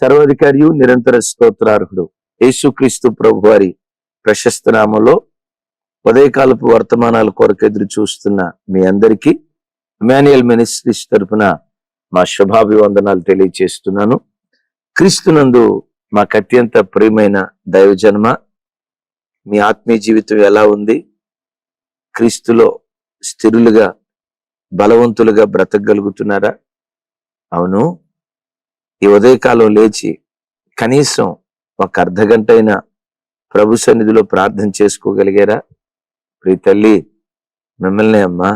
సర్వాధికారియు నిరంతర స్తోత్రార్హుడు యేసుక్రీస్తు ప్రభు వారి ప్రశస్త నామంలో ఉదయకాలపు వర్తమానాల కొరకు ఎదురు చూస్తున్న మీ అందరికీ ఇమాన్యుయల్ మినిస్ట్రీస్ తరపున మా శుభాభివందనాలు తెలియజేస్తున్నాను. క్రీస్తునందు మాకు అత్యంత ప్రియమైన దైవజన్మ, మీ ఆత్మీయ జీవితం ఎలా ఉంది? క్రీస్తులో స్థిరులుగా బలవంతులుగా బ్రతకగలుగుతున్నారా? అవును, ఈ ఉదయకాలం లేచి కనీసం ఒక అర్ధగంట అయినా ప్రభు సన్నిధిలో ప్రార్థన చేసుకోగలిగారా? ప్రియ తల్లి, మిమ్మల్ని అమ్మా,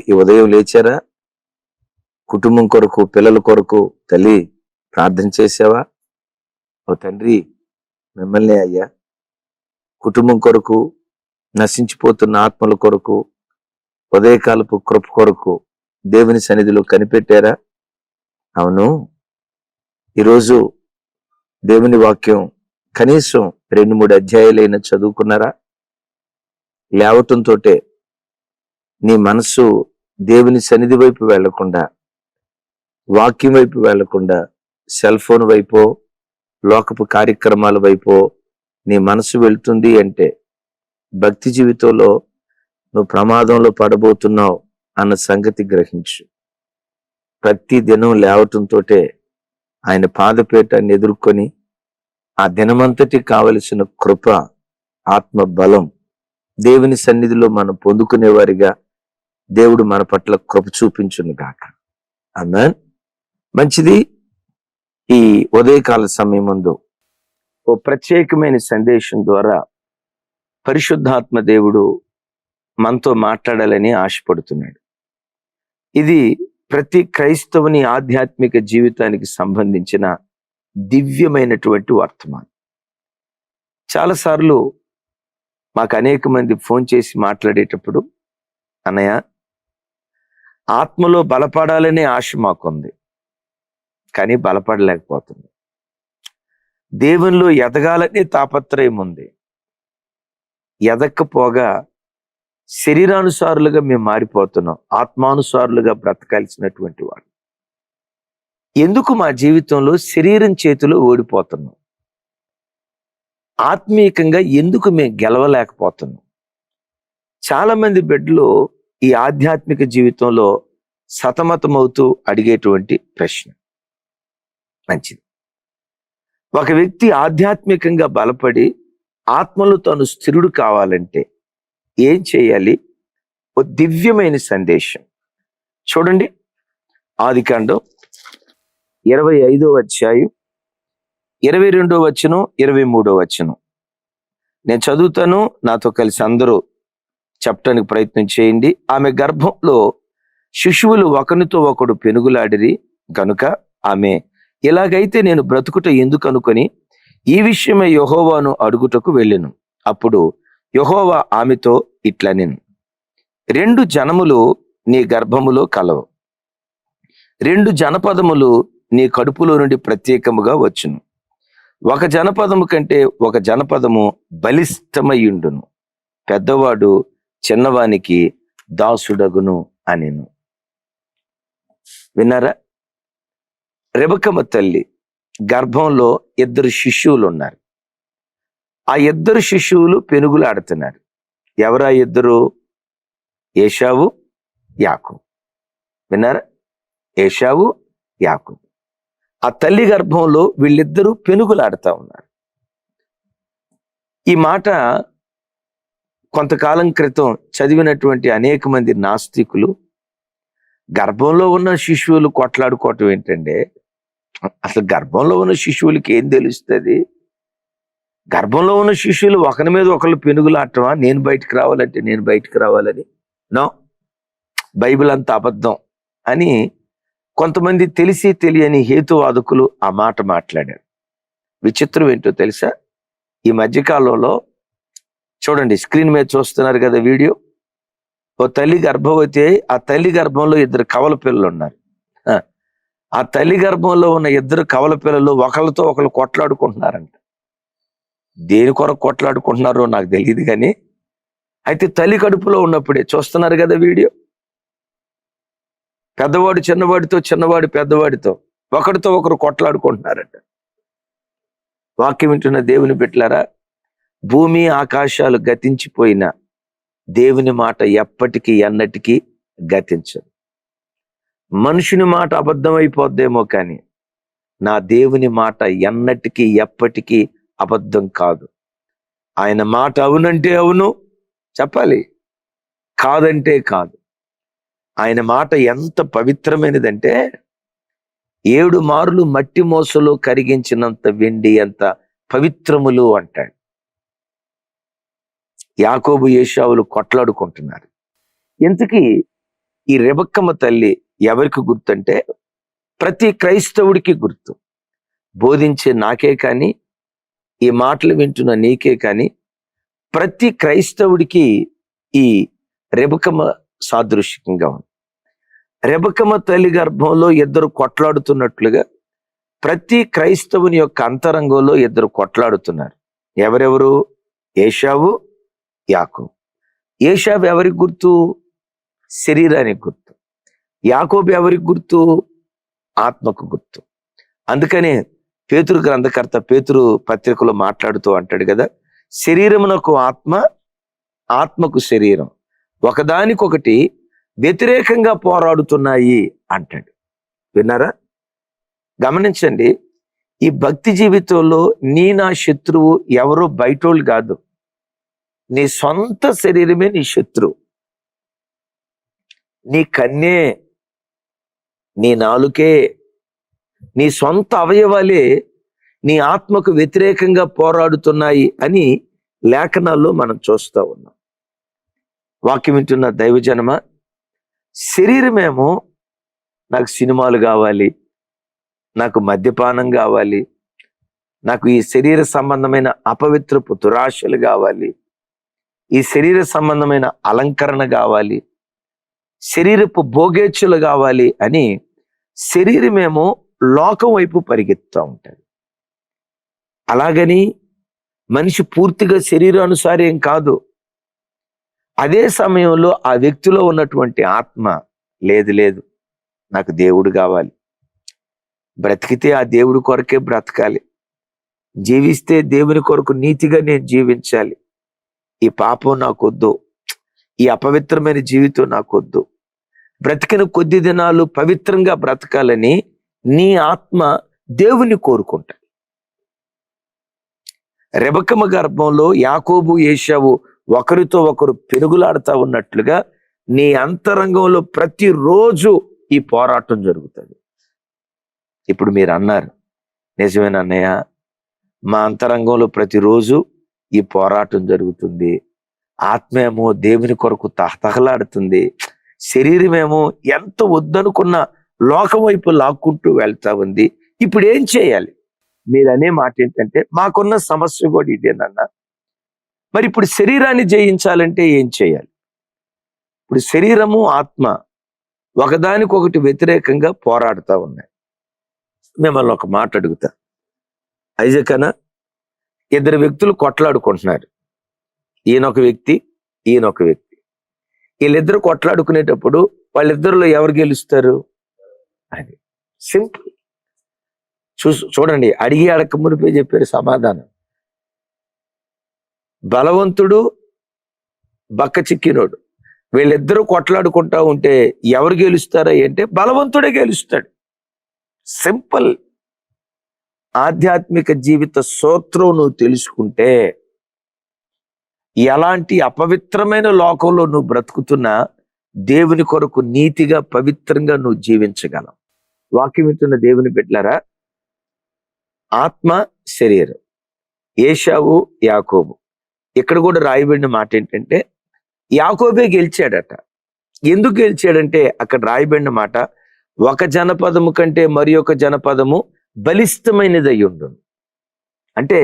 ఈ ఉదయం లేచారా? కుటుంబం కొరకు, పిల్లల కొరకు తల్లి ప్రార్థన చేసావా? ఓ తండ్రి, మిమ్మల్ని అయ్యా, కుటుంబం కొరకు, నశించిపోతున్న ఆత్మల కొరకు, ఉదయకాలపు కృప కొరకు దేవుని సన్నిధిలో కనిపెట్టారా? అవును, ఈరోజు దేవుని వాక్యం కనీసం 2-3 అధ్యాయాలైనా చదువుకున్నారా? లేవటంతో నీ మనసు దేవుని సన్నిధి వైపు వెళ్లకుండా, వాక్యం వైపు వెళ్లకుండా, సెల్ ఫోన్ వైపో, లోకపు కార్యక్రమాల వైపో నీ మనసు వెళ్తుంది అంటే భక్తి జీవితంలో నువ్వు ప్రమాదంలో పడబోతున్నావు అన్న సంగతి గ్రహించు. ప్రతి దినం లేవటంతో ఆయన పాదపీఠాన్ని ఎదుర్కొని ఆ దినమంతటి కావలసిన కృప, ఆత్మ బలం దేవుని సన్నిధిలో మనం పొందుకునేవారిగా దేవుడు మన పట్ల కృప చూపించును గాక. ఆమేన్. మంచిది. ఈ ఉదయకాల సమయం ముందు ఓ ప్రత్యేకమైన సందేశం ద్వారా పరిశుద్ధాత్మ దేవుడు మనతో మాట్లాడాలని ఆశపడుతున్నాడు. ఇది ప్రతి క్రైస్తవుని ఆధ్యాత్మిక జీవితానికి సంబంధించిన దివ్యమైనటువంటి వర్తమానం. చాలాసార్లు మాకు అనేక మంది ఫోన్ చేసి మాట్లాడేటప్పుడు, అన్నయ్య, ఆత్మలో బలపడాలనే ఆశ మాకుంది, కానీ బలపడలేకపోతుంది. దేవునిలో ఎదగాలనే తాపత్రయం ఉంది, ఎదక్కపోగా శరీరానుసారులుగా మేము మారిపోతున్నాం, ఆత్మానుసారులుగా బ్రతకాల్సినటువంటి వాడు. ఎందుకు మా జీవితంలో శరీరం చేతిలో ఓడిపోతున్నాం? ఆత్మీయంగా ఎందుకు మేము గెలవలేకపోతున్నాం? చాలా మంది బిడ్డలు ఈ ఆధ్యాత్మిక జీవితంలో సతమతమవుతూ అడిగేటువంటి ప్రశ్న. మంచిది. ఒక వ్యక్తి ఆధ్యాత్మికంగా బలపడి ఆత్మలో తాను స్థిరుడు కావాలంటే ఏం చేయాలి? ఓ దివ్యమైన సందేశం చూడండి. ఆదికాండం 25వ అధ్యాయం 22వ వచనం, 23వ వచనం నేను చదువుతాను. నాతో కలిసి అందరూ చెప్పడానికి ప్రయత్నం చేయండి. ఆమె గర్భంలో శిశువులు ఒకరితో ఒకడు పెనుగులాడిరి గనుక ఆమె, ఇలాగైతే నేను బ్రతుకుట ఎందుకు అనుకొని ఈ విషయమై యెహోవాను అడుగుటకు వెళ్ళెను. అప్పుడు యెహోవా ఆమెతో ఇట్లనెను, 2 జనములు నీ గర్భములో కలవు, 2 జనపదములు నీ కడుపులో నుండి ప్రత్యేకముగా వచ్చును. ఒక జనపదము కంటే ఒక జనపదము బలిష్టమయ్యుండును, పెద్దవాడు చిన్నవానికి దాసుడగును అనెను. విన్నారా? రెబెక్కమ్మ తల్లి గర్భంలో 2 శిశువులు ఉన్నారు. ఆ 2 శిశువులు పెనుగులాడుతున్నారు. ఎవరా 2? ఏశావు, యాకోబు. విన్నారా? ఏశావు, యాకోబు. ఆ తల్లి గర్భంలో వీళ్ళిద్దరూ పెనుగులాడుతూ ఉన్నారు. ఈ మాట కొంతకాలం క్రితం చదివినటువంటి అనేక మంది నాస్తికులు, గర్భంలో ఉన్న శిశువులు కొట్లాడుకోవటం ఏంటంటే, అసలు గర్భంలో ఉన్న శిశువులకి ఏం తెలుస్తుంది? గర్భంలో ఉన్న శిశువులు ఒకరి మీద ఒకళ్ళు పెనుగులాటమా? నేను బయటికి రావాలంటే నేను బయటికి రావాలని? నో, బైబిల్ అంత అబద్ధం అని కొంతమంది తెలిసి తెలియని హేతువాదకులు ఆ మాట మాట్లాడారు. విచిత్రం ఏంటో తెలుసా? ఈ మధ్యకాలంలో చూడండి, స్క్రీన్ మీద చూస్తున్నారు కదా వీడియో. ఓ తల్లి గర్భవతి, ఆ తల్లి గర్భంలో 2 కవల పిల్లలు ఉన్నారు. ఆ తల్లి గర్భంలో ఉన్న 2 కవల పిల్లలు ఒకళ్ళతో ఒకళ్ళు కొట్లాడుకుంటున్నారంట. దేని కొరకు కొట్లాడుకుంటున్నారో నాకు తెలియదు, కానీ అయితే తల్లి కడుపులో ఉన్నప్పుడే చూస్తున్నారు కదా వీడియో. పెద్దవాడు చిన్నవాడితో, చిన్నవాడు పెద్దవాడితో ఒకరితో ఒకరు కొట్లాడుకుంటున్నారట. వాక్యం వింటున్న దేవుని బిడ్డలారా, భూమి ఆకాశాలు గతించిపోయిన దేవుని మాట ఎప్పటికీ ఎన్నటికీ గతించదు. మనుషుని మాట అబద్ధం అయిపోద్దేమో కానీ నా దేవుని మాట ఎన్నటికీ ఎప్పటికీ అబద్ధం కాదు. ఆయన మాట అవునంటే అవును చెప్పాలి, కాదంటే కాదు. ఆయన మాట ఎంత పవిత్రమైనదంటే 7 మారులు మట్టి మోసలో కరిగించినంత వెండి ఎంత పవిత్రములు అంటాడు. యాకోబు ఏశావులు కొట్లాడుకుంటున్నారు. ఇంతకీ ఈ రెబెక్కమ్మ తల్లి ఎవరికి గుర్తంటే ప్రతి క్రైస్తవుడికి గుర్తు. బోధించే నాకే కానీ, ఈ మాటలు వింటున్న నీకే కానీ, ప్రతి క్రైస్తవుడికి ఈ రెబెక్కమ్మ సాదృశ్యంగా ఉంది. రెబెక్కమ్మ తల్లి గర్భంలో 2 కొట్లాడుతున్నట్లుగా ప్రతి క్రైస్తవుని యొక్క అంతరంగంలో 2 కొట్లాడుతున్నారు. ఎవరెవరు? ఏశావు, యాకోబు. ఏశావు ఎవరికి గుర్తు? శరీరానికి గుర్తు. యాకోబు ఎవరికి గుర్తు? ఆత్మకు గుర్తు. అందుకనే పేతురు గ్రంథకర్త పేతురు పత్రికలో మాట్లాడుతూ అంటాడు కదా, శరీరమునకు ఆత్మ, ఆత్మకు శరీరం ఒకదానికొకటి వ్యతిరేకంగా పోరాడుతున్నాయి అంటాడు. విన్నారా? గమనించండి, ఈ భక్తి జీవితంలో నా శత్రువు ఎవరో బయటోళ్ళు కాదు, నీ సొంత శరీరమే నీ శత్రువు. నీ కన్నే, నీ నాలుకే, నీ సొంత అవయవాలే నీ ఆత్మకు వ్యతిరేకంగా పోరాడుతున్నాయి అని లేఖనాల్లో మనం చూస్తూ ఉన్నాం. వాక్యం వింటున్న దైవజనమ, శరీరమేమో నాకు సినిమాలు కావాలి, నాకు మద్యపానం కావాలి, నాకు ఈ శరీర సంబంధమైన అపవిత్రపు దురాశలు కావాలి, ఈ శరీర సంబంధమైన అలంకరణ కావాలి, శరీరపు భోగేచ్ఛలు కావాలి అని శరీరమేమో లోకం వైపు పరిగెత్తుతూ ఉంటుంది. అలాగని మనిషి పూర్తిగా శరీరానుసారం కాదు. అదే సమయంలో ఆ వ్యక్తిలో ఉన్నటువంటి ఆత్మ లేదు లేదు, నాకు దేవుడు కావాలి, బ్రతికితే ఆ దేవుడి కొరకే బ్రతకాలి, జీవిస్తే దేవుని కొరకు నీతిగా నేను జీవించాలి, ఈ పాపం నాకొద్దు, ఈ అపవిత్రమైన జీవితం నాకొద్దు, బ్రతికిన కొద్ది దినాలు పవిత్రంగా బ్రతకాలని నీ ఆత్మ దేవుని కోరుకుంటాడు. రెబెక్కమ్మ గర్భంలో యాకోబు ఏశావు ఒకరితో ఒకరు పెనుగులాడుతూ ఉన్నట్లుగా నీ అంతరంగంలో ప్రతిరోజు ఈ పోరాటం జరుగుతుంది. ఇప్పుడు మీరు అన్నారు, నిజమేనా అన్నయ్య, మా అంతరంగంలో ప్రతిరోజు ఈ పోరాటం జరుగుతుంది. ఆత్మేమో దేవుని కొరకు తహతహలాడుతుంది, శరీరమేమో ఎంత వద్దనుకున్న లోకం వైపు లాక్కుంటూ వెళ్తా ఉంది. ఇప్పుడు ఏం చేయాలి? మీరు అనే మాట ఏంటంటే, మాకున్న సమస్య కూడా ఇదేనన్నా. మరి ఇప్పుడు శరీరాన్ని జయించాలంటే ఏం చేయాలి? ఇప్పుడు శరీరము ఆత్మ ఒకదానికొకటి వ్యతిరేకంగా పోరాడుతూ ఉన్నాయి. మిమ్మల్ని ఒక మాట అడుగుతా, ఐజాకనా, 2 వ్యక్తులు కొట్లాడుకుంటున్నారు, ఈయనొక వ్యక్తి, ఈయనొక వ్యక్తి. వీళ్ళిద్దరు కొట్లాడుకునేటప్పుడు వాళ్ళిద్దరిలో ఎవరు గెలుస్తారు? అది సింపుల్. చూడండి, అడిగి అడక మునిపే చెప్పారు సమాధానం. బలవంతుడు, బక్క చిక్కినోడు, వీళ్ళిద్దరూ కొట్లాడుకుంటా ఉంటే ఎవరు గెలుస్తారా అంటే బలవంతుడే గెలుస్తాడు. సింపుల్. ఆధ్యాత్మిక జీవిత సూత్రం నువ్వు తెలుసుకుంటే ఎలాంటి అపవిత్రమైన లోకంలో నువ్వు బ్రతుకుతున్నా దేవుని కొరకు నీతిగా పవిత్రంగా నువ్వు జీవించగలవు. వాక్యం వింటున్న దేవుని బిడ్డలారా, ఆత్మ శరీరం, ఏశావు యాకోబు. ఇక్కడ కూడా రాయబడిన మాట ఏంటంటే యాకోబే గెలిచాడట. ఎందుకు గెలిచాడంటే అక్కడ రాయబడిన మాట, ఒక జనపదము కంటే మరి ఒక జనపదము బలిష్టమైనదై ఉండును. అంటే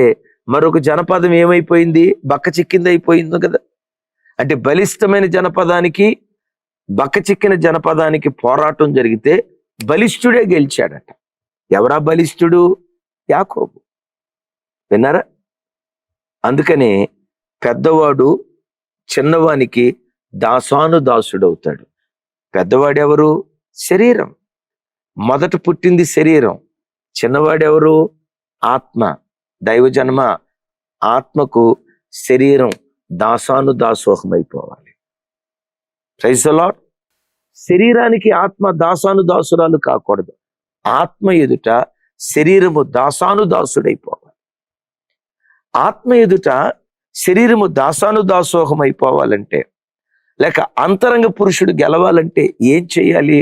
మరొక జనపదం ఏమైపోయింది? బక్క చిక్కింది అయిపోయింది కదా. అంటే బలిష్టమైన జనపదానికి బక్క చిక్కిన జనపదానికి పోరాటం జరిగితే బలిష్ఠుడే గెలిచాడట. ఎవరా బలిష్ఠుడు? యాకోబు. విన్నారా? అందుకనే పెద్దవాడు చిన్నవానికి దాసానుదాసుడవుతాడు. పెద్దవాడు ఎవరు? శరీరం. మొదట పుట్టింది శరీరం, చిన్నవాడెవరు? ఆత్మ. దైవజన్మ ఆత్మకు శరీరం దాసోహమైపోవాలి. Praise the lord. శరీరానికి ఆత్మ దాసురాలు కాకూడదు. ఆత్మ ఎదుట శరీరము దాసుడైపోవాలి. ఆత్మ ఎదుట శరీరము దాసోహమైపోవాలంటే, లేక అంతరంగ పురుషుడు గెలవాలంటే ఏం చేయాలి?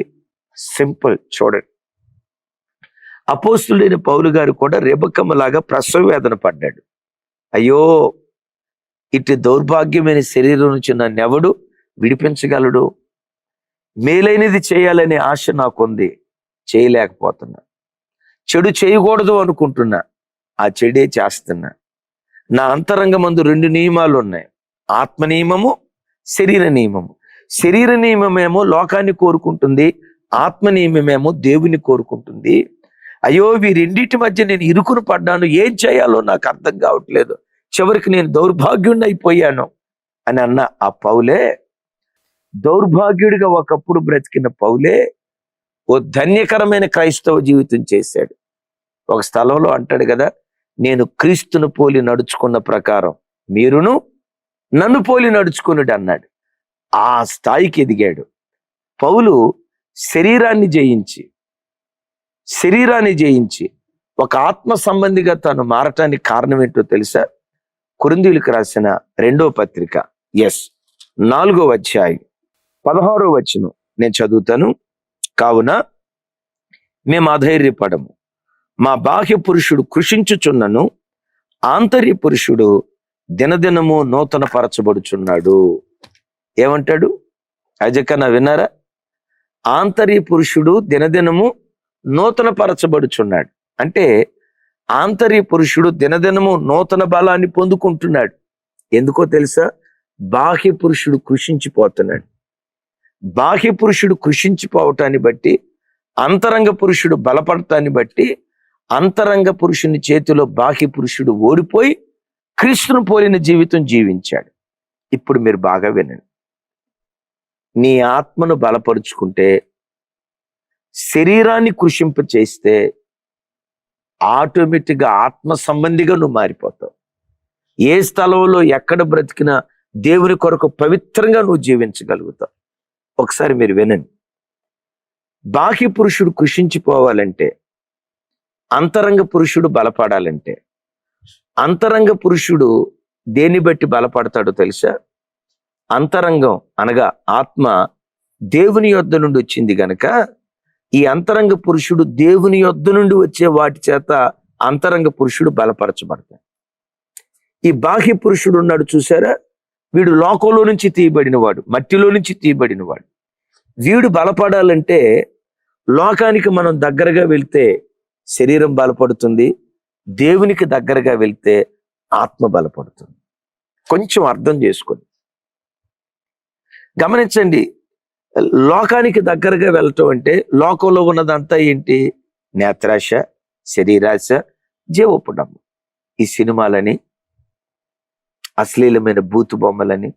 సింపుల్. చూడండి, అపోస్తులైన పౌలు గారు కూడా రెబెక్కమ్మలాగా ప్రసవ వేదన పడ్డాడు. అయ్యో, ఇటు దౌర్భాగ్యమైన శరీరం నుంచి నన్నెవడు విడిపించగలడు? మేలైనది చేయాలనే ఆశ నాకుంది, చేయలేకపోతున్నా. చెడు చేయకూడదు అనుకుంటున్నా, ఆ చెడే చేస్తున్నా. నా అంతరంగమందు 2 నియమాలు ఉన్నాయి, ఆత్మ నియమము, శరీర నియమము. శరీర నియమమేమో లోకాన్ని కోరుకుంటుంది, ఆత్మ నియమమేమో దేవుని కోరుకుంటుంది. అయ్యో, వీరిండిటి మధ్య నేను ఇరుకును పడ్డాను, ఏం చేయాలో నాకు అర్థం కావట్లేదు, చివరికి నేను దౌర్భాగ్యుడిని అయిపోయాను అని అన్న ఆ పౌలే, దౌర్భాగ్యుడిగా ఒకప్పుడు బ్రతికిన పౌలే ఓ ధన్యకరమైన క్రైస్తవ జీవితం చేశాడు. ఒక స్థలంలో అంటాడు కదా, నేను క్రీస్తును పోలి నడుచుకున్న ప్రకారం మీరును నన్ను పోలి నడుచుకున్నాడు అన్నాడు. ఆ స్థాయికి ఎదిగాడు పౌలు. శరీరాన్ని జయించి ఒక ఆత్మ సంబంధిగా తాను మారటానికి కారణం ఏంటో తెలుసా? కొరింథీయులకు రాసిన 2వ పత్రిక 4వ అధ్యాయం 16వ వచనం నేను చదువుతాను. కావున మేము అధైర్యపడము, మా బాహ్య పురుషుడు కృషించుచున్నను, ఆంతర్య పురుషుడు దినదినము నూతన పరచబడుచున్నాడు. ఏమంటాడు? అజకన్నా విన్నారా? ఆంతర్య పురుషుడు దినదినము నూతన పరచబడుచున్నాడు అంటే, ఆంతర్య పురుషుడు దినదినము నూతన బలాన్ని పొందుకుంటున్నాడు. ఎందుకో తెలుసా? బాహ్య పురుషుడు కృషించిపోతున్నాడు. బాహ్య పురుషుడు కృషించిపోవటాన్ని బట్టి, అంతరంగ పురుషుడు బలపడటాన్ని బట్టి, అంతరంగ పురుషుని చేతిలో బాహ్య పురుషుడు ఓడిపోయి క్రీస్తును పోలిన జీవితం జీవించాడు. ఇప్పుడు మీరు బాగా వినండి. నీ ఆత్మను బలపరుచుకుంటే, శరీరాన్ని కృషింప చేస్తే ఆటోమేటిక్గా ఆత్మ సంబంధిగా నువ్వు మారిపోతావు. ఏ స్థలంలో ఎక్కడ బ్రతికినా దేవుని కొరకు పవిత్రంగా నువ్వు జీవించగలుగుతావు. ఒకసారి మీరు వినండి. బాహ్య పురుషుడు కృషించిపోవాలంటే, అంతరంగ పురుషుడు బలపడాలంటే, అంతరంగ పురుషుడు దేన్ని బట్టి బలపడతాడో తెలుసా? అంతరంగం అనగా ఆత్మ దేవుని యొద్ద నుండి వచ్చింది గనక, ఈ అంతరంగ పురుషుడు దేవుని యొద్ద నుండి వచ్చే వాటి చేత అంతరంగ పురుషుడు బలపరచబడతాడు. ఈ బాహ్య పురుషుడు ఉన్నాడు చూసారా, వీడు లోకంలో నుంచి తీయబడినవాడు, మట్టిలో నుంచి తీయబడినవాడు. వీడు బలపడాలంటే లోకానికి మనం దగ్గరగా వెళ్తే శరీరం బలపడుతుంది, దేవునికి దగ్గరగా వెళ్తే ఆత్మ బలపడుతుంది. కొంచెం అర్థం చేసుకోండి, గమనించండి. లోకానికి దగ్గరగా వెళ్ళటం అంటే, లోకంలో ఉన్నదంతా ఏంటి? నేత్రాశ, శరీరాశ, జీవపుడము, ఈ సినిమాలని, అశ్లీలమైన బూతు బొమ్మలని,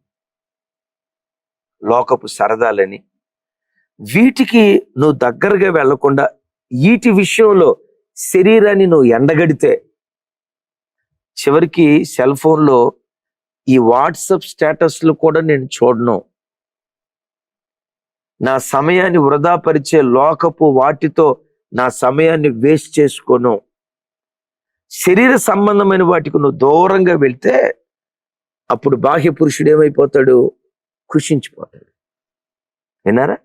లోకపు సరదాలని, వీటికి నువ్వు దగ్గరగా వెళ్లకుండా వీటి విషయంలో శరీరాన్ని నువ్వు ఎండగడితే, చివరికి సెల్ ఫోన్లో ఈ వాట్సాప్ స్టేటస్లు కూడా నేను చూడను, నా సమయాన్ని వృధా పరిచే లోకపు వాటితో నా సమయాన్ని వేస్ట్ చేసుకోను, శరీర సంబంధమైన వాటికి నువ్వు దూరంగా వెళ్తే, అప్పుడు బాహ్య పురుషుడు ఏమైపోతాడు? కృషించిపోతాడు. విన్నారా?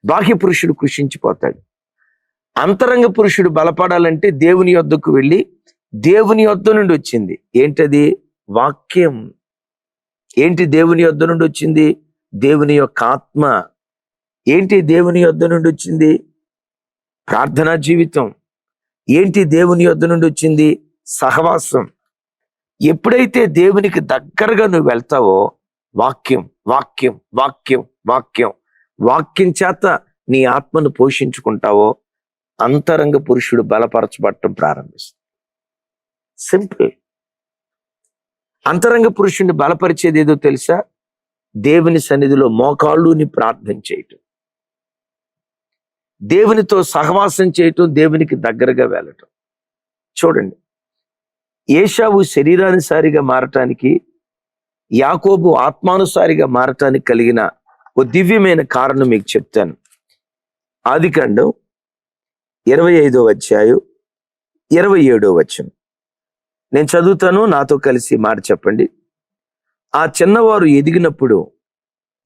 బాహ్య పురుషుడు కృషించిపోతాడు. అంతరంగ పురుషుడు బలపడాలంటే దేవుని యొద్దకు వెళ్ళి, దేవుని యొద్ద నుండి వచ్చింది ఏంటది? వాక్యం. ఏంటి దేవుని యొద్ద నుండి వచ్చింది? దేవుని యొక్క ఆత్మ. ఏంటి దేవుని యొద్ద నుండి వచ్చింది? ప్రార్థనా జీవితం. ఏంటి దేవుని యొద్ద నుండి వచ్చింది? సహవాసం. ఎప్పుడైతే దేవునికి దగ్గరగా నువ్వు వెళ్తావో, వాక్యం వాక్యం వాక్యం వాక్యం వాక్యం చేత నీ ఆత్మను పోషించుకుంటావో, అంతరంగ పురుషుడు బలపరచబడటం ప్రారంభిస్తుంది. సింపుల్. అంతరంగ పురుషుడిని బలపరిచేది ఏదో తెలుసా? దేవుని సన్నిధిలో మోకాళ్ళుని ప్రార్థన చేయటం. దేవునితో సహవాసం చేయటం, దేవునికి దగ్గరగా వెళ్ళటం. చూడండి, ఏశావు శరీరానుసారిగా మారటానికి, యాకోబు ఆత్మానుసారిగా మారటానికి కలిగిన ఓ దివ్యమైన కారణం మీకు చెప్తాను. ఆదికాండం 25వ అధ్యాయం 27వ వచనం నేను చదువుతాను, నాతో కలిసి మాట చెప్పండి. ఆ చిన్నవారు ఎదిగినప్పుడు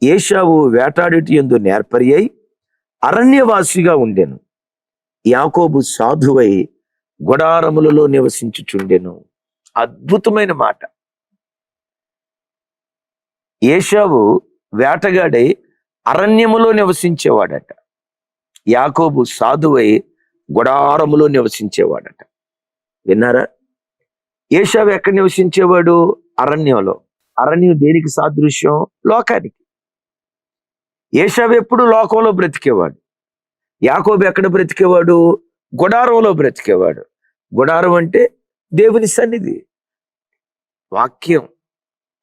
ఏశావు వేటాడిటి యందు నేర్పరి అయి అరణ్యవాసిగా ఉండెను. యాకోబు సాధువై గుడారములలో నివసించుచుండెను. అద్భుతమైన మాట. ఏశావు వేటగాడై అరణ్యములో నివసించేవాడట. యాకోబు సాధువై గుడారములో నివసించేవాడట. విన్నారా? ఏశావు ఎక్కడ నివసించేవాడు? అరణ్యంలో. అరణ్యం దేనికి సాదృశ్యం? లోకానికి. ఏశావు ఎప్పుడు లోకంలో బ్రతికేవాడు. యాకోబు ఎక్కడ బ్రతికేవాడు? గుడారంలో బ్రతికేవాడు. గుడారం అంటే దేవుని సన్నిధి, వాక్యం,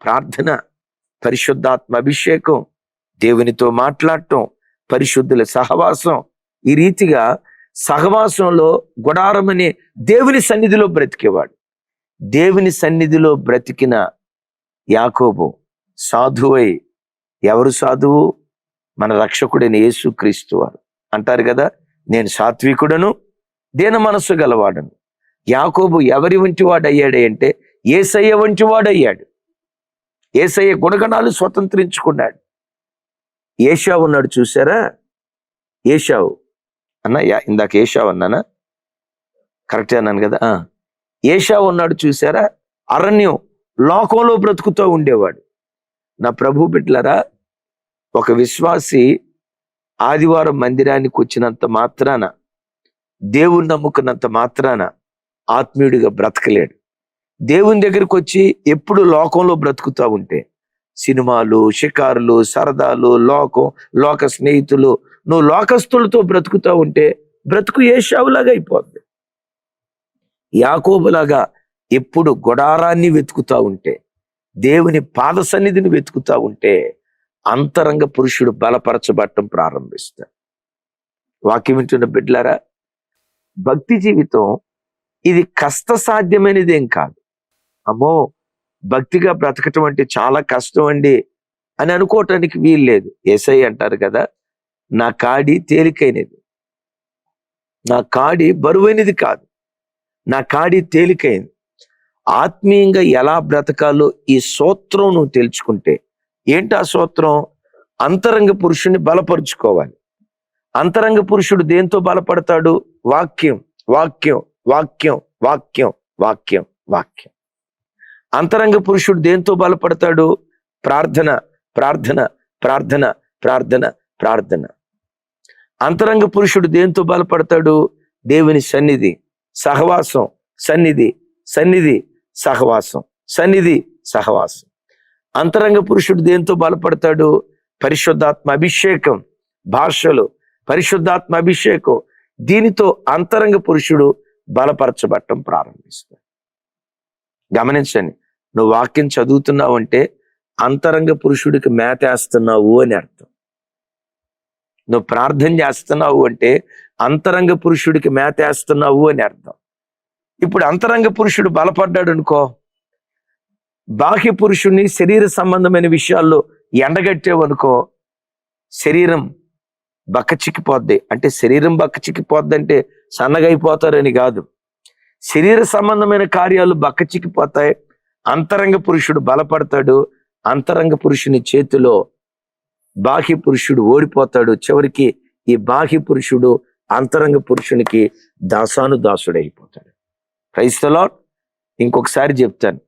ప్రార్థన, పరిశుద్ధాత్మ అభిషేకం, దేవునితో మాట్లాడటం, పరిశుద్ధుల సహవాసం. ఈ రీతిగా సహవాసంలో గుడారం అనే దేవుని సన్నిధిలో బ్రతికేవాడు. దేవుని సన్నిధిలో బ్రతికిన యాకోబు సాధువై, ఎవరు సాధువు? మన రక్షకుడైన యేసుక్రీస్తు వారు అంటారు కదా, నేను సాత్వికుడను, దీన మనస్సు గలవాడను. యాకోబు ఎవరి వంటి వాడు అయ్యాడు అంటే యేసయ్య వంటి వాడు అయ్యాడు. యేసయ్య గుణగణాలు స్వతంత్రించుకున్నాడు. ఏశావు ఉన్నాడు చూసారా? ఏశావు అన్న, ఇందాక ఏశావు అన్నానా? కరెక్టే అన్నాను కదా. ఏశావు ఉన్నాడు చూసారా? అరణ్యం, లోకంలో బ్రతుకుతూ ఉండేవాడు. నా ప్రభు బిడ్డలారా, ఒక విశ్వాసి ఆదివారం మందిరానికి వచ్చినంత మాత్రాన, దేవుని నమ్ముకున్నంత మాత్రాన ఆత్మీయుడిగా బ్రతకలేడు. దేవుని దగ్గరికి వచ్చి ఎప్పుడు లోకంలో బ్రతుకుతూ ఉంటే, సినిమాలు, షికారులు, సరదాలు, లోక స్నేహితులు, నువ్వు లోకస్తులతో బ్రతుకుతూ ఉంటే బ్రతుకు ఏశావులాగా అయిపోద్ది. యాకోబులాగా ఎప్పుడు గుడారాన్ని వెతుకుతూ ఉంటే, దేవుని పాద సన్నిధిని వెతుకుతూ ఉంటే అంతరంగ పురుషుడు బలపరచబడటం ప్రారంభిస్తాడు. వాక్యం వింటున్న బిడ్డలారా, భక్తి జీవితం ఇది కష్టసాధ్యమైనదేం కాదు. అమ్మో, భక్తిగా బ్రతకటం అంటే చాలా కష్టం అండి అని అనుకోవటానికి వీలు లేదు. యేసయ్య అంటారు కదా, నా కాడి తేలికైనది, నా కాడి బరువైనది కాదు, నా కాడి తేలికైంది. ఆత్మీయంగా ఎలా బ్రతకాలో ఈ సూత్రం నువ్వు తెలుసుకుంటే, ఏంటి ఆ సూత్రం? అంతరంగ పురుషుణ్ణి బలపరుచుకోవాలి. అంతరంగ పురుషుడు దేంతో బలపడతాడు? వాక్యం, వాక్యం, వాక్యం, వాక్యం, వాక్యం, వాక్యం. అంతరంగ పురుషుడు దేంతో బలపడతాడు? ప్రార్థన, ప్రార్థన, ప్రార్థన, ప్రార్థన, ప్రార్థన. అంతరంగ పురుషుడు దేంతో బలపడతాడు? దేవుని సన్నిధి, సహవాసం, సన్నిధి, సన్నిధి, సహవాసం, సన్నిధి, సహవాసం. అంతరంగ పురుషుడు దేంతో బలపడతాడు? పరిశుద్ధాత్మ అభిషేకం, భాషలు, పరిశుద్ధాత్మ అభిషేకం. దీనితో అంతరంగ పురుషుడు బలపరచబడటం ప్రారంభిస్తాడు. గమనించండి, నువ్వు వాక్యం చదువుతున్నావు అంటే అంతరంగ పురుషుడికి మేతేస్తున్నావు అని అర్థం. నువ్వు ప్రార్థన చేస్తున్నావు అంటే అంతరంగ పురుషుడికి మేతేస్తున్నావు అని అర్థం. ఇప్పుడు అంతరంగ పురుషుడు బలపడ్డాడు అనుకో, బాహ్య పురుషుడిని శరీర సంబంధమైన విషయాల్లో ఎండగట్టేవనుకో, శరీరం బక్కచిక్కిపోద్ది. అంటే శరీరం బక్కచిక్కిపోద్ది అంటే సన్నగైపోతారని కాదు, శరీర సంబంధమైన కార్యాలు బక్కచిక్కిపోతాయి. అంతరంగ పురుషుడు బలపడతాడు. అంతరంగ పురుషుని చేతిలో బాహ్య పురుషుడు ఓడిపోతాడు. చివరికి ఈ బాహ్య పురుషుడు అంతరంగ పురుషునికి దాసుడైపోతాడు. Praise the lord. ఇంకొకసారి చెప్తాను,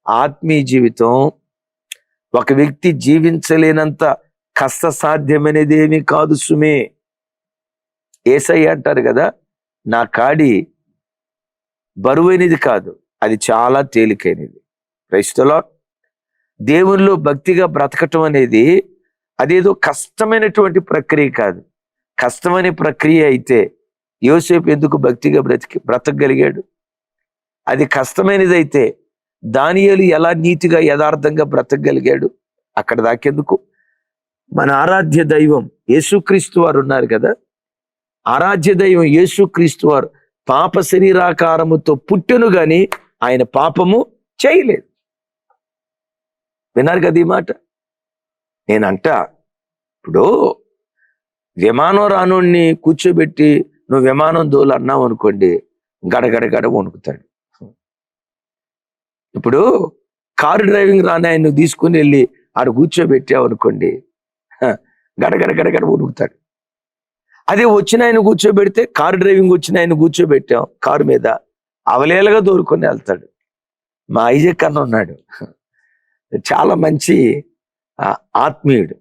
ఆత్మీయ జీవితం ఒక వ్యక్తి జీవించలేనంత కష్టసాధ్యమైనది ఏమీ కాదు సుమే. యేసయ్య అంటారు కదా, నా కాడి బరువైనది కాదు, అది చాలా తేలికైనది. Praise the lord. దేవునిలో భక్తిగా బ్రతకటం అనేది అదేదో కష్టమైనటువంటి ప్రక్రియ కాదు. కష్టమైన ప్రక్రియ అయితే యోసేపు ఎందుకు భక్తిగా బ్రతకగలిగాడు? అది కష్టమైనదైతే దానియేలు ఎలా నీతిగా యథార్థంగా బ్రతకగలిగాడు? అక్కడ దాకెందుకు? మన ఆరాధ్య దైవం యేసుక్రీస్తు వారు ఉన్నారు కదా, ఆరాధ్య దైవం యేసుక్రీస్తు వారు పాప శరీరాకారముతో పుట్టెను గాని ఆయన పాపము చేయలేదు. విన్నారు కదా ఈ మాట? నేనంట ఇప్పుడు విమానం రానోడిని కూర్చోబెట్టి నువ్వు విమానం దోలు అన్నావు అనుకోండి, గడగడ వణుకుతాడు. ఇప్పుడు కారు డ్రైవింగ్ రాని ఆయన నువ్వు తీసుకుని వెళ్ళి ఆడ కూర్చోబెట్టావు అనుకోండి, గడగడ వణుకుతాడు. అదే వచ్చిన ఆయన కూర్చోబెడితే, కారు డ్రైవింగ్ వచ్చిన ఆయన కూర్చోబెట్టాం కారు మీద, అవలేలగా దూరుకొని వెళ్తాడు. మా ఐజక్ అన్న ఉన్నాడు, చాలా మంచి ఆత్మీయుడు.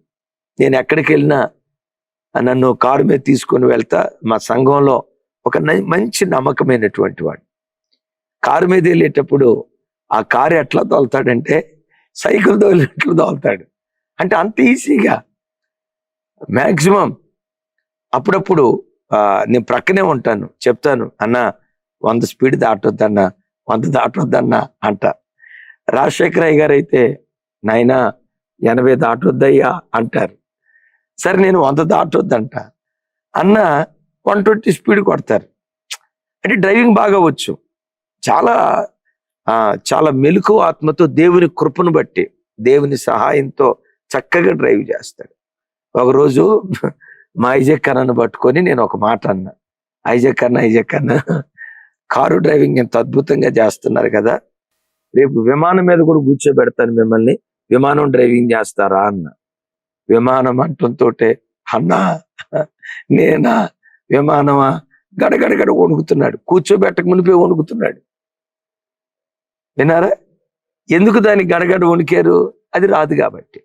నేను ఎక్కడికి వెళ్ళినా నన్ను కారు మీద తీసుకొని వెళ్తా. మా సంఘంలో ఒక మంచి నమ్మకమైనటువంటి వాడు. కారు మీద వెళ్ళేటప్పుడు ఆ కారు ఎట్లా తోలుతాడంటే సైకిల్ తోలినట్లు తోలుతాడు. అంటే అంత ఈజీగా మ్యాక్సిమం. అప్పుడప్పుడు నేను ప్రక్కనే ఉంటాను, చెప్తాను, అన్న 100 స్పీడ్ దాటొద్దన్నా, 100 దాటొద్దన్నా అంట. రాజశేఖరయ్య గారు అయితే నాయన 80 దాటొద్దయ్యా అంటారు. సరే నేను 100 దాటొద్దంట, అన్న 120 స్పీడ్ కొడతారు. అంటే డ్రైవింగ్ బాగా వచ్చు, చాలా చాలా మెలకువ ఆత్మతో దేవుని కృపను బట్టి దేవుని సహాయంతో చక్కగా డ్రైవ్ చేస్తాడు. ఒకరోజు మా ఐజక్ అన్నను పట్టుకొని నేను ఒక మాట అన్నా, ఐజక్ అన్న కారు డ్రైవింగ్ ఎంత అద్భుతంగా చేస్తున్నారు కదా, రేపు విమానం మీద కూడా కూర్చోబెడతాను మిమ్మల్ని, విమానం డ్రైవింగ్ చేస్తారా అన్న. విమానం అంటుంతోటే అన్నా నేనా విమానమా, గడగడ వణుకుతున్నాడు. కూర్చోబెట్టక మునిపే వణుకుతున్నాడు. విన్నారా? ఎందుకు దాన్ని గడగడ వణికారు? అది రాదు కాబట్టి.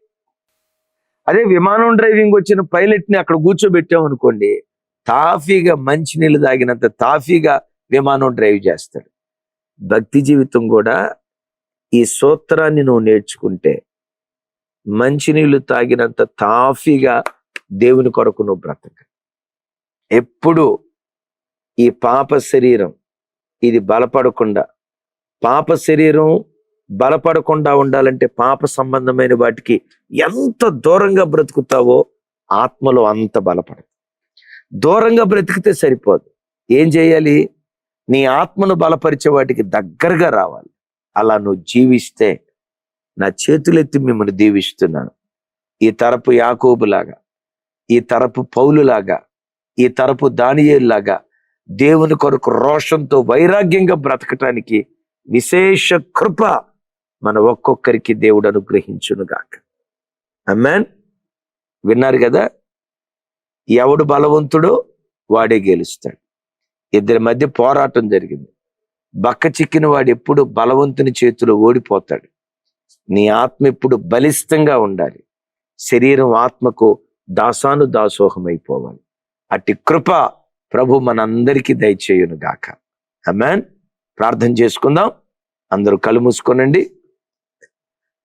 అదే విమానం డ్రైవింగ్ వచ్చిన పైలట్ని అక్కడ కూర్చోబెట్టాం అనుకోండి, తాఫీగా మంచినీళ్ళు తాగినంత తాఫీగా విమానం డ్రైవ్ చేస్తాడు. భక్తి జీవితం కూడా ఈ సూత్రాన్ని నువ్వు నేర్చుకుంటే మంచినీళ్ళు తాగినంత తాఫీగా దేవుని కొరకు నువ్వు బ్రతక. ఎప్పుడు ఈ పాప శరీరం ఇది బలపడకుండా, పాప శరీరం బలపడకుండా ఉండాలంటే పాప సంబంధమైన వాటికి ఎంత దూరంగా బ్రతుకుతావో ఆత్మలో అంత బలపడదు. దూరంగా బ్రతికితే సరిపోదు, ఏం చేయాలి? నీ ఆత్మను బలపరిచే వాటికి దగ్గరగా రావాలి. అలా నువ్వు జీవిస్తే నా చేతులెత్తి మిమ్మల్ని దీవిస్తున్నాను. ఈ తరపు యాకోబులాగా, ఈ తరపు పౌలులాగా, ఈ తరపు దానియేలులాగా దేవుని కొరకు రోషంతో వైరాగ్యంగా బ్రతకటానికి విశేష కృప మన ఒక్కొక్కరికి దేవుడు అనుగ్రహించునుగాక. ఆమేన్. విన్నారు కదా? ఎవడు బలవంతుడో వాడే గెలుస్తాడు. ఇద్దరి మధ్య పోరాటం జరిగింది. బక్క చిక్కిన వాడు ఎప్పుడు బలవంతుని చేతిలో ఓడిపోతాడు. నీ ఆత్మ ఎప్పుడు బలిష్టంగా ఉండాలి. శరీరం ఆత్మకు దాసోహమైపోవాలి. అట్టి కృప ప్రభు మనందరికీ దయచేయును గాక. ఆమేన్. ప్రార్థన చేసుకుందాం. అందరూ కళ్ళు మూసుకోనండి.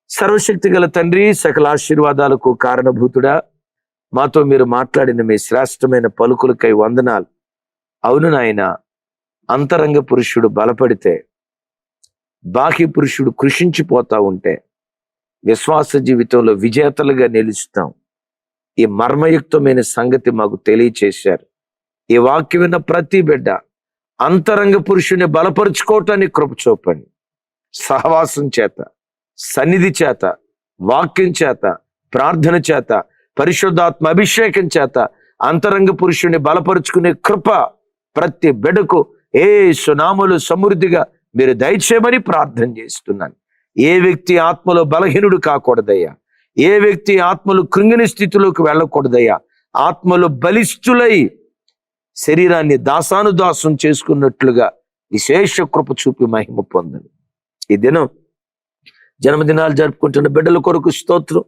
సర్వశక్తి గల తండ్రి, సకల ఆశీర్వాదాలకు కారణభూతుడా, మాతో మీరు మాట్లాడిన మీ శ్రేష్టమైన పలుకులకై వందనాలు. అవును నాయన, అంతరంగ పురుషుడు బలపడితే, బాహ్య పురుషుడు కృషించిపోతా ఉంటే విశ్వాస జీవితంలో విజేతలుగా నిలుస్తాం. ఈ మర్మయుక్తమైన సంగతి మాకు తెలియచేశారు. ఈ వాక్యం విన్న ప్రతి బిడ్డ అంతరంగ పురుషుని బలపరుచుకోవటానికి కృప చూపండి. సహవాసం చేత, సన్నిధి చేత, వాక్యం చేత, ప్రార్థన చేత, పరిశుద్ధాత్మ అభిషేకం చేత అంతరంగ పురుషుని బలపరుచుకునే కృప ప్రతి బిడ్డకు యేసు నామములో సమృద్ధిగా మీరు దయచేయమని ప్రార్థన చేస్తున్నాను. ఏ వ్యక్తి ఆత్మలో బలహీనుడు కాకూడదయ్యా. ఏ వ్యక్తి ఆత్మలు కృంగిని స్థితిలోకి వెళ్ళకూడదయ్యా. ఆత్మలో బలిష్ఠులై శరీరాన్ని దాసానుదాసం చేసుకున్నట్లుగా విశేష కృప చూపి మహిమ పొందండి. ఈ దినం జన్మదినాలు జరుపుకుంటున్న బిడ్డల కొరకు స్తోత్రం.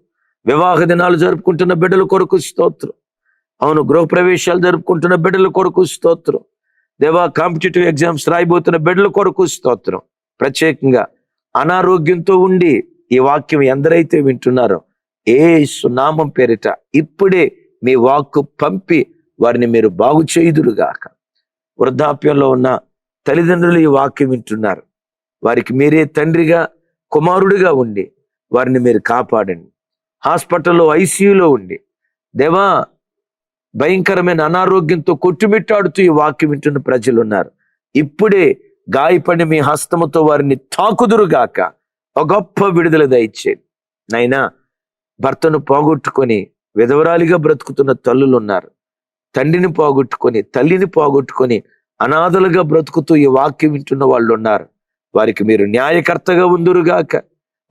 వివాహ దినాలు జరుపుకుంటున్న బిడ్డల కొరకు స్తోత్రం. అవును, గృహప్రవేశాలు జరుపుకుంటున్న బిడ్డల కొరకు స్తోత్రం. దేవా, కాంపిటేటివ్ ఎగ్జామ్స్ రాయబోతున్న బిడ్డల కొరకు స్తోత్రం. ప్రత్యేకంగా అనారోగ్యంతో ఉండి ఈ వాక్యం ఎందరైతే వింటున్నారో యేసు నామం పేరిట ఇప్పుడే మీ వాక్కు పంపి వారిని మీరు బాగు చేయుదురుగాక. వృద్ధాప్యంలో ఉన్న తల్లిదండ్రులు ఈ వాక్యం వింటున్నారు. వారికి మీరే తండ్రిగా, కుమారుడిగా ఉండి వారిని మీరు కాపాడండి. హాస్పిటల్లో, ఐసీయూలో ఉండి దేవా భయంకరమైన అనారోగ్యంతో కొట్టుమిట్టాడుతూ ఈ వాక్యం వింటున్న ప్రజలు ఉన్నారు. ఇప్పుడే గాయపడిన మీ హస్తముతో వారిని తాకుదురుగాక, ఒక గొప్ప విడుదల దయచేయండి. నైనా భర్తను పోగొట్టుకొని విధవరాలిగా బ్రతుకుతున్న తల్లులు ఉన్నారు. తండ్రిని పోగొట్టుకొని, తల్లిని పోగొట్టుకొని అనాథలుగా బ్రతుకుతూ ఈ వాక్యం వింటున్న వాళ్ళు ఉన్నారు. వారికి మీరు న్యాయకర్తగా ఉందురుగాక,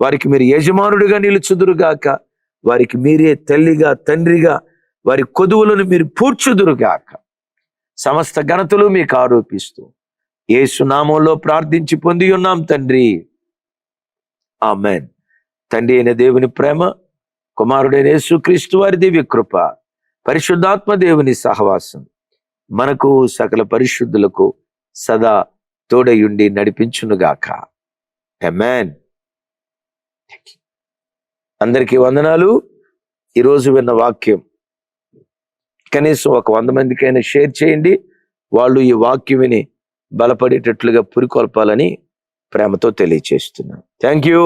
వారికి మీరు యజమానుడిగా నిలుచుదురుగాక, వారికి మీరే తల్లిగా తండ్రిగా వారి కొదువులను మీరు పూడ్చుదురుగాక. సమస్త ఘనతలు మీకు ఆరోపిస్తూ యేసు నామములో ప్రార్థించి పొంది ఉన్నాం తండ్రి, ఆమెన్. తండ్రి అయిన దేవుని ప్రేమ, కుమారుడైన యేసుక్రీస్తు వారి దివ్య కృప, పరిశుద్ధాత్మ దేవుని సహవాసం మనకు సకల పరిశుద్ధులకు సదా తోడయుండి నడిపించునుగాక. ఆమేన్. అందరికీ వందనాలు. ఈరోజు విన్న వాక్యం కనీసం ఒక 100 మందికైనా షేర్ చేయండి. వాళ్ళు ఈ వాక్యం విని బలపడేటట్లుగా పురికొల్పాలని ప్రేమతో తెలియచేస్తున్నాను. Thank you.